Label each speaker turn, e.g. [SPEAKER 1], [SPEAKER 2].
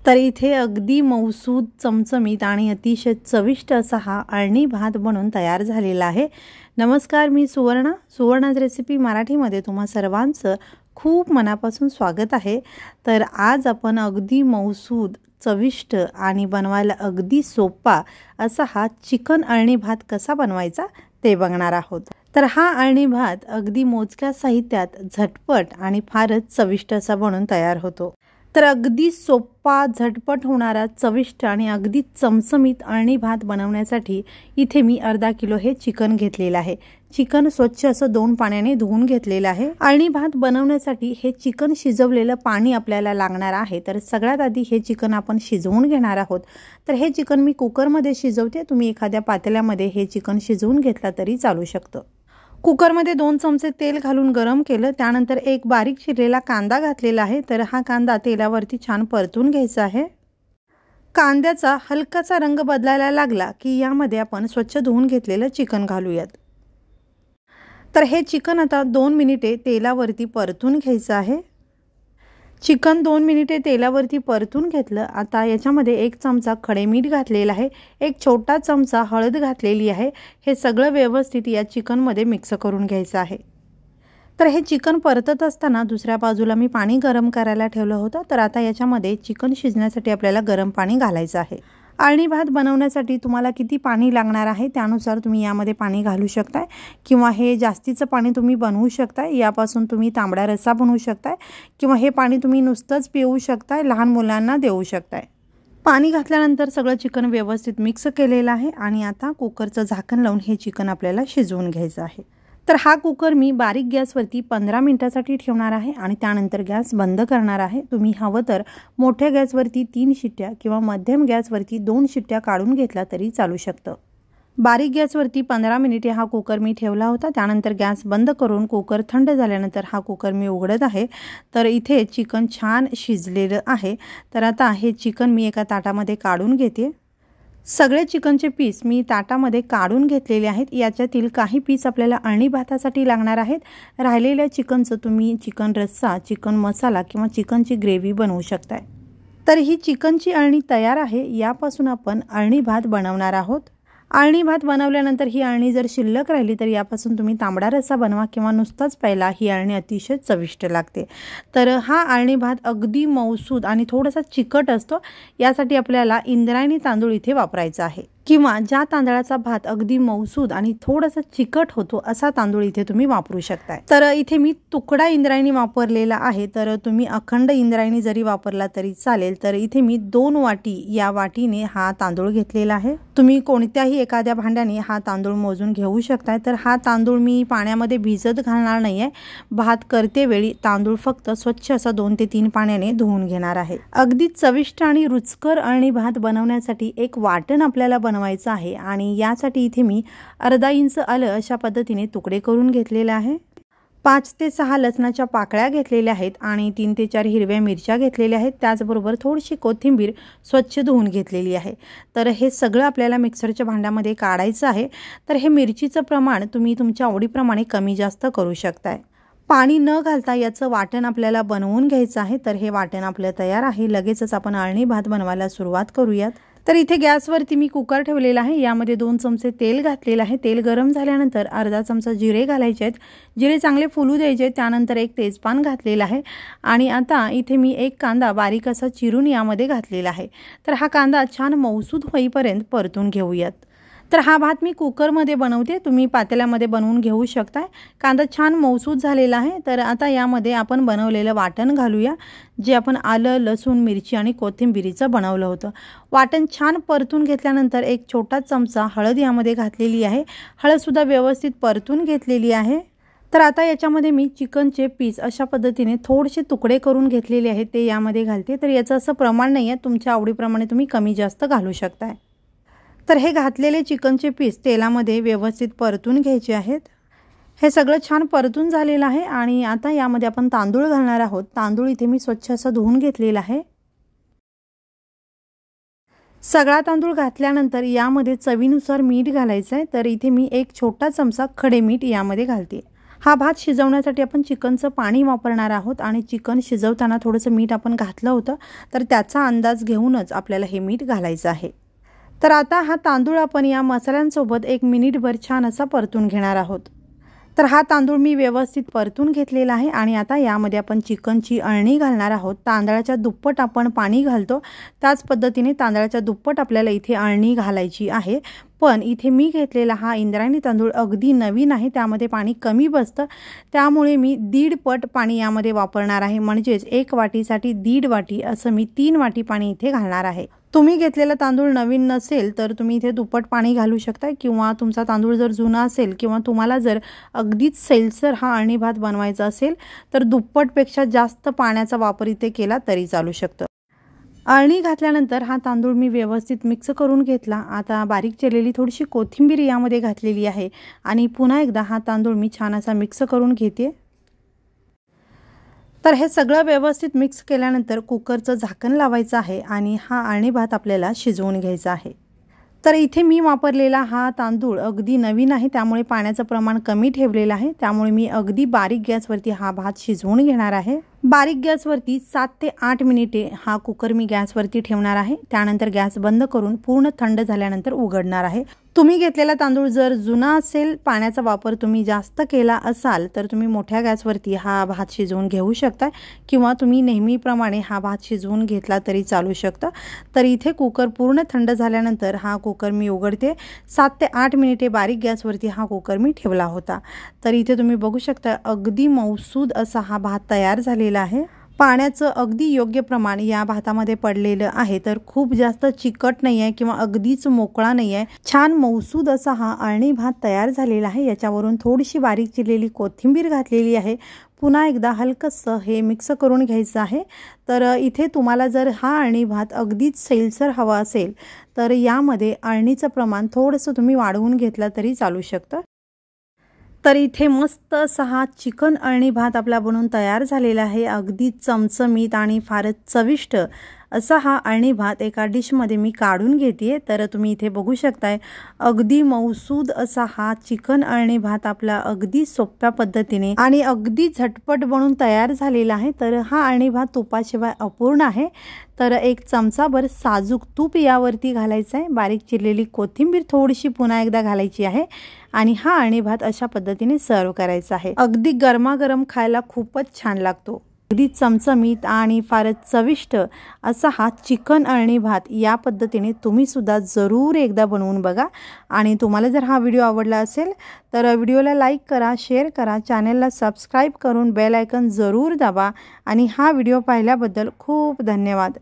[SPEAKER 1] तर इथे अगदी मऊसूद, चमचमीत आणि अतिशय चविष्ट असा हा अळणी भात बनून तयार झालेला आहे। नमस्कार, मी सुवर्णाज रेसिपी मराठीमध्ये तुम्हा सर्वांचं खूप मनापासून स्वागत आहे। तर आज आपण अगदी मऊसूद, चविष्ट आणि बनवायला अगदी सोपा असा हा चिकन अळणी भात कसा बनवायचा ते बघणार आहोत। तर हा अळणी भात अगदी मोजक्या साहित्यात झटपट आणि फारच चविष्ट असा बनून तयार होतो। तर अगदी सोपा, झटपट होणारा, चविष्ट आणि अगदी चमचमीत अळणी भात बनवण्यासाठी इथे मी अर्धा किलो हे चिकन घेतलेलं आहे। चिकन स्वच्छ असं 2 पाण्याने धुवून घेतलेलं आहे। अळणी भात बनवण्यासाठी हे चिकन शिजवलेलं पाणी आपल्याला लागणार आहे। तर सगळ्यात आधी हे चिकन आपण शिजवून घेणार आहोत। तर हे चिकन मी कुकरमध्ये शिजवते, तुम्ही एखाद्या पातेल्यामध्ये हे चिकन शिजवून घेतला तरी चालू शकतं। कुकरमध्ये 2 चमचे तेल घालून गरम केलं, त्यानंतर एक बारीक चिरलेला कांदा घातलेला आहे। तर हा कांदा तेलावरती छान परतून घ्यायचा आहे। कांद्याचा हलकासा रंग बदलायला लागला की यामध्ये आपण स्वच्छ धुवून घेतलेलं चिकन घालूयात। तर हे चिकन आता 2 मिनिटे तेलावरती परतून घ्यायचं आहे। चिकन 2 मिनिटे तेलावरती परतून घेतलं। आता याच्यामध्ये 1 चमचा खडे मीठ घातलेला आहे, 1 छोटा चमचा हळद घातलेली आहे। हे सगळं व्यवस्थित या चिकनमध्ये मिक्स करून घ्यायचं आहे। तर हे चिकन परतत असताना दुसऱ्या बाजूला मी पाणी गरम करायला ठेवलं होतं। तर आता याच्यामध्ये चिकन शिजण्यासाठी आपल्याला गरम पाणी घालायचं आहे। अळणी भात बनवण्यासाठी तुम्हाला किती पाणी लागणार आहे त्यानुसार तुम्ही यामध्ये पाणी घालू शकताय, किंवा हे जास्तीचं पाणी तुम्ही बनवू शकताय। यापासून तुम्ही तांबडा रस्सा बनवू शकताय, किंवा हे पाणी तुम्ही नुसतंच पिऊ शकताय, लहान मुलांना देऊ शकताय। पाणी घातल्यानंतर सगळं चिकन व्यवस्थित मिक्स केलेलं आहे आणि आता कुकरचं झाकण लावून हे चिकन आपल्याला शिजवून घ्यायचं आहे। तर हा कुकर मी बारीक गॅसवरती 15 मिनिटांसाठी ठेवणार आहे आणि त्यानंतर गॅस बंद करणार आहे। तुम्ही हवं तर मोठ्या गॅसवरती 3 शिट्ट्या किंवा मध्यम गॅसवरती 2 शिट्ट्या काढून घेतला तरी चालू शकतं। बारीक गॅसवरती 15 मिनिटे हा कुकर मी ठेवला होता। त्यानंतर गॅस बंद करून कुकर थंड झाल्यानंतर हा कुकर मी उघडत आहे। तर इथे चिकन छान शिजलेलं आहे। तर आता हे चिकन मी एका ताटामध्ये काढून घेते। सगळे चिकनचे पीस मी ताटामध्ये काढून घेतलेले आहेत। याच्यातील काही पीस आपल्याला अळणी भातासाठी लागणार आहेत। राहिलेल्या चिकनचं तुम्ही चिकन रस्सा, चिकन मसाला किंवा चिकनची ग्रेव्ही बनवू शकताय। तर ही चिकनची अळणी तयार आहे। यापासून आपण अळणी भात बनवणार आहोत। अळणी भात बनवल्यानंतर ही अळणी जर शिल्लक राहिली तर यापासून तुम्ही तांबडा रस्सा बनवा किंवा नुसताच प्यायला ही अळणी अतिशय चविष्ट लागते। तर हा अळणी भात अगदी मऊसूद आणि थोडासा चिकट असतो। यासाठी आपल्याला इंद्रायणी तांदूळ इथे वापरायचा आहे, किंवा ज्या तांदळाचा भात अगदी मऊसूद आणि थोडासा चिकट होतो असा तांदूळ इथे तुम्ही वापरू शकताय। तर इथे मी तुकडा इंद्रायणी वापरलेला आहे। तर तुम्ही अखंड इंद्रायणी जरी वापरला तरी चालेल। तर इथे मी 2 वाटी या वाटीने हा तांदूळ घेतलेला आहे। तुम्ही कोणत्याही एखाद्या भांड्याने हा तांदूळ मोजून घेऊ शकताय। तर हा तांदूळ मी पाण्यामध्ये भिजत घालणार नाहीये। भात करते वेळी तांदूळ फक्त स्वच्छ असा 2 ते 3 पाण्याने धुवून घेणार आहे। अगदी चविष्ट आणि रुचकर अळणी भात बनवण्यासाठी एक वाटण आपल्याला बनवायचं आहे आणि यासाठी इथे मी अर्धा इंच आलं अशा पद्धतीने तुकडे करून घेतलेले आहे। 5 ते 6 लसणाच्या पाकळ्या घेतलेल्या आहेत आणि 3 ते 4 हिरव्या मिरच्या घेतलेल्या आहेत। त्याचबरोबर थोडीशी कोथिंबीर स्वच्छ धुवून घेतलेली आहे। तर हे सगळं आपल्याला मिक्सरच्या भांड्यामध्ये काढायचं आहे। तर हे मिरचीचं प्रमाण तुम्ही तुमच्या आवडीप्रमाणे कमी जास्त करू शकताय। पाणी न घालता याचं वाटण आपल्याला बनवून घ्यायचं आहे। तर हे वाटण आपलं तयार आहे। लगेचच आपण अळणी भात बनवायला सुरुवात करूयात। तर इथे गॅसवरती मी कुकर ठेवलेला आहे। यामध्ये 2 चमचे तेल घातलेलं आहे। तेल गरम झाल्यानंतर अर्धा चमचा जिरे घालायचे आहेत। जिरे चांगले फुलू द्यायचे। त्यानंतर 1 तेजपान घातलेलं आहे आणि आता इथे मी 1 कांदा बारीक असा चिरून यामध्ये घातलेला आहे। तर हा कांदा छान मऊसूद होईपर्यंत परतून घेऊयात। तर हा भात मी कुकरमध्ये बनवते, तुम्ही पातेल्यामध्ये बनवून घेऊ शकताय। कांदा छान मऊसूद झालेला आहे। तर आता यामध्ये आपण बनवलेलं वाटण घालूया, जे आपण आलं, लसूण, मिरची आणि कोथिंबीरीचं बनवलं होतं। वाटण छान परतून घेतल्यानंतर 1 छोटा चमचा हळद यामध्ये घातलेली आहे। हळदसुद्धा व्यवस्थित परतून घेतलेली आहे। तर आता याच्यामध्ये मी चिकनचे पीस अशा पद्धतीने थोडेसे तुकडे करून घेतलेले आहेत, ते यामध्ये घालते। तर याचं असं प्रमाण नाही आहे, तुमच्या आवडीप्रमाणे तुम्ही कमी जास्त घालू शकताय। तर हे घातलेले चिकनचे पीस तेलामध्ये व्यवस्थित परतून घ्यायचे आहेत। हे सगळं छान परतून झालेलं आहे आणि आता यामध्ये आपण तांदूळ घालणार आहोत। तांदूळ इथे मी स्वच्छ असं धुवून घेतलेला आहे। सगळा तांदूळ घातल्यानंतर यामध्ये चवीनुसार मीठ घालायचं आहे। तर इथे मी 1 छोटा चमचा खडे मीठ यामध्ये घालते। हा भात शिजवण्यासाठी आपण चिकनचं पाणी वापरणार आहोत आणि चिकन शिजवताना थोडंसं मीठ आपण घातलं होतं, तर त्याचा अंदाज घेऊनच आपल्याला हे मीठ घालायचं आहे। तर आता हा तांदूळ आपण या मसाल्यांसोबत 1 मिनिटभर छान असा परतून घेणार आहोत। तर हा तांदूळ मी व्यवस्थित परतून घेतलेला आहे आणि आता यामध्ये आपण चिकनची अळणी घालणार आहोत। तांदळाच्या दुप्पट आपण पाणी घालतो त्याच पद्धतीने तांदळाच्या दुप्पट आपल्याला इथे अळणी घालायची आहे। पण इथे मी घेतलेला हा इंद्रायणी तांदूळ अगदी नवीन आहे, त्यामध्ये पाणी कमी बसतं, त्यामुळे मी 1.5 पट पाणी यामध्ये वापरणार आहे। म्हणजेच 1 वाटीसाठी 1.5 वाटी असं मी 3 वाटी पाणी इथे घालणार आहे। तुम्ही घेतलेला तांदूळ नवीन नसेल तर तुम्ही इथे दुप्पट पाणी घालू शकता, किंवा तुमचा तांदूळ जर जुना असेल किंवा तुम्हाला जर अगदीच सैलसर हा अळणी भात बनवायचा असेल तर दुप्पटपेक्षा जास्त पाण्याचा वापर इथे केला तरी चालू शकतं। अळणी घातल्यानंतर हा तांदूळ मी व्यवस्थित मिक्स करून घेतला। आता बारीक चिरलेली थोडीशी कोथिंबीर यामध्ये घातलेली आहे आणि पुन्हा एकदा हा तांदूळ मी छान असा मिक्स करून घेते। तर हे सगळं व्यवस्थित मिक्स केल्यानंतर कुकरचं झाकण लावायचं आहे आणि हा अळणी भात आपल्याला शिजवून घ्यायचा आहे। तर इथे मी वापरलेला हा तांदूळ अगदी नवीन आहे, त्यामुळे पाण्याचं प्रमाण कमी ठेवलेलं आहे, त्यामुळे मी अगदी बारीक गॅसवरती हा भात शिजवून घेणार आहे। बारीक गॅसवरती 7 ते 8 मिनिटे हा कुकर मी गॅसवरती ठेवणार आहे। त्यानंतर गॅस बंद करून पूर्ण थंड झाल्यानंतर उघडणार आहे। तुम्ही घेतलेला तांदूळ जर जुना असेल, पाण्याचा वापर तुम्ही जास्त केला असाल तर तुम्ही मोठ्या गॅसवरती हा भात शिजवून घेऊ शकता, किंवा तुम्ही नेहमीप्रमाणे हा भात शिजवून घेतला तरी चालू शकतं। तर इथे कुकर पूर्ण थंड झाल्यानंतर हा कुकर मी उघडते। 7 ते 8 मिनिटे बारीक गॅसवरती हा कुकर मी ठेवला होता। तर इथे तुम्ही बघू शकता अगदी मऊसूद असा हा भात तयार झालेला आहे। पाण्याचं अगदी योग्य प्रमाण या भातामध्ये पडलेलं आहे, तर खूप जास्त चिकट नाही आहे किंवा अगदीच मोकळा नाही आहे। छान मऊसूद असा हा अळणी भात तयार झालेला आहे। याच्यावरून थोडीशी बारीक चिरलेली कोथिंबीर घातलेली आहे। पुन्हा एकदा हलकंसं हे मिक्स करून घ्यायचं आहे। तर इथे तुम्हाला जर हा अळणी भात अगदीच सैलसर हवा असेल तर यामध्ये अळणीचं प्रमाण थोडंसं तुम्ही वाढवून घेतलं तरी चालू शकतं। तर इथे मस्त असा हा चिकन अळणी भात आपला बनवून तयार झालेला आहे। अगदी चमचमीत आणि फारच चविष्ट असा हा अळणी भात एका डिशमध्ये मी काढून घेते। तर तुम्ही इथे बघू शकताय अगदी मऊसूद असा हा चिकन अळणी भात आपला अगदी सोप्या पद्धतीने आणि अगदी झटपट बनवून तयार झालेला आहे। तर हा अळणी भात तुपाशिवाय अपूर्ण आहे। तर 1 चमचाभर साजूक तूप यावरती घालायचं आहे। बारीक चिरलेली कोथिंबीर थोडीशी पुन्हा एकदा घालायची आहे आणि हा अळणी भात अशा पद्धतीने सर्व करायचा आहे। अगदी गरमागरम खायला खूपच छान लागतो। अगदी चमचमीत आणि फारच चविष्ट असा हा चिकन अळणी भात या पद्धतीने तुम्ही सुद्धा जरूर एकदा बनवून बघा। आणि तुम्हाला जर हा व्हिडिओ आवडला असेल तर व्हिडिओला लाईक करा, शेअर करा, चॅनलला सबस्क्राईब करून बेल आयकॉन जरूर दाबा आणि हा व्हिडिओ पाहिल्याबद्दल खूप धन्यवाद।